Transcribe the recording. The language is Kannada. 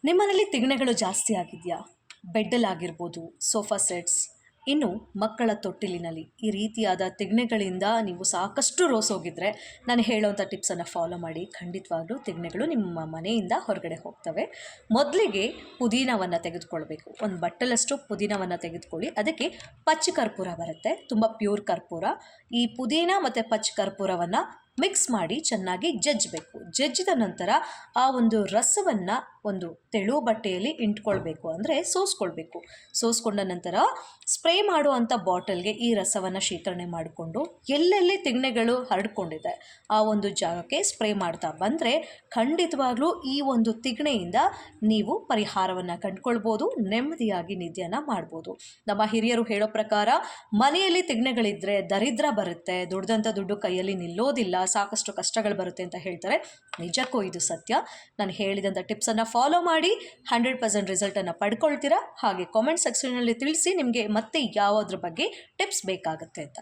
ನಿಮ್ಮನೇಲಿ ತಿಗಣೆಗಳು ಜಾಸ್ತಿ ಆಗಿದೆಯಾ? ಬೆಡ್ಡಲ್ಲಾಗಿರ್ಬೋದು, ಸೋಫಾ ಸೆಟ್ಸ್, ಇನ್ನು ಮಕ್ಕಳ ತೊಟ್ಟಿಲಿನಲ್ಲಿ ಈ ರೀತಿಯಾದ ತಿಗಣೆಗಳಿಂದ ನೀವು ಸಾಕಷ್ಟು ರೋಸೋಗಿದ್ರೆ ನಾನು ಹೇಳೋವಂಥ ಟಿಪ್ಸನ್ನು ಫಾಲೋ ಮಾಡಿ. ಖಂಡಿತವಾಗ್ಲೂ ತಿಗಣೆಗಳು ನಿಮ್ಮ ಮನೆಯಿಂದ ಹೊರಗಡೆ ಹೋಗ್ತವೆ. ಮೊದಲಿಗೆ ಪುದೀನವನ್ನು ತೆಗೆದುಕೊಳ್ಬೇಕು. ಒಂದು ಬಟ್ಟಲಷ್ಟು ಪುದೀನವನ್ನು ತೆಗೆದುಕೊಳ್ಳಿ. ಅದಕ್ಕೆ ಪಚ್ಚ ಕರ್ಪೂರ ಬರುತ್ತೆ, ತುಂಬ ಪ್ಯೂರ್ ಕರ್ಪೂರ. ಈ ಪುದೀನ ಮತ್ತು ಪಚ್ಚ ಕರ್ಪೂರವನ್ನು ಮಿಕ್ಸ್ ಮಾಡಿ ಚೆನ್ನಾಗಿ ಜಜ್ಜಬೇಕು. ಜಜ್ಜಿದ ನಂತರ ಆ ಒಂದು ರಸವನ್ನು ಒಂದು ತೆಳು ಬಟ್ಟೆಯಲ್ಲಿ ಇಂಟ್ಕೊಳ್ಬೇಕು, ಅಂದರೆ ಸೋಸ್ಕೊಳ್ಬೇಕು. ಸೋಸ್ಕೊಂಡ ನಂತರ ಸ್ಪ್ರೇ ಮಾಡುವಂಥ ಬಾಟಲ್ಗೆ ಈ ರಸವನ್ನು ಶೇಖರಣೆ ಮಾಡಿಕೊಂಡು ಎಲ್ಲೆಲ್ಲಿ ತಿಗಣೆಗಳು ಹರಡ್ಕೊಂಡಿದೆ ಆ ಒಂದು ಜಾಗಕ್ಕೆ ಸ್ಪ್ರೇ ಮಾಡ್ತಾ ಬಂದರೆ ಖಂಡಿತವಾಗ್ಲೂ ಈ ಒಂದು ತಿಗಣೆಯಿಂದ ನೀವು ಪರಿಹಾರವನ್ನು ಕಂಡುಕೊಳ್ಬೋದು, ನೆಮ್ಮದಿಯಾಗಿ ನಿದ್ದೆಯನ್ನು ಮಾಡ್ಬೋದು. ನಮ್ಮ ಹಿರಿಯರು ಹೇಳೋ ಪ್ರಕಾರ ಮನೆಯಲ್ಲಿ ತಿಗಣೆಗಳಿದ್ದರೆ ದರಿದ್ರ ಬರುತ್ತೆ, ದುಡ್ದಂಥ ದುಡ್ಡು ಕೈಯಲ್ಲಿ ನಿಲ್ಲೋದಿಲ್ಲ, ಸಾಕಷ್ಟು ಕಷ್ಟಗಳು ಬರುತ್ತೆ ಅಂತ ಹೇಳ್ತಾರೆ. ನಿಜಕ್ಕೂ ಇದು ಸತ್ಯ. ನಾನು ಹೇಳಿದಂಥ ಟಿಪ್ಸನ್ನು ಫಾಲೋ ಮಾಡಿ 100% ರಿಸಲ್ಟನ್ನು ಪಡ್ಕೊಳ್ತೀರಾ. ಹಾಗೆ ಕಾಮೆಂಟ್ ಸೆಕ್ಷನಲ್ಲಿ ತಿಳಿಸಿ ನಿಮಗೆ ಮತ್ತೆ ಯಾವುದ್ರ ಬಗ್ಗೆ ಟಿಪ್ಸ್ ಬೇಕಾಗುತ್ತೆ ಅಂತ.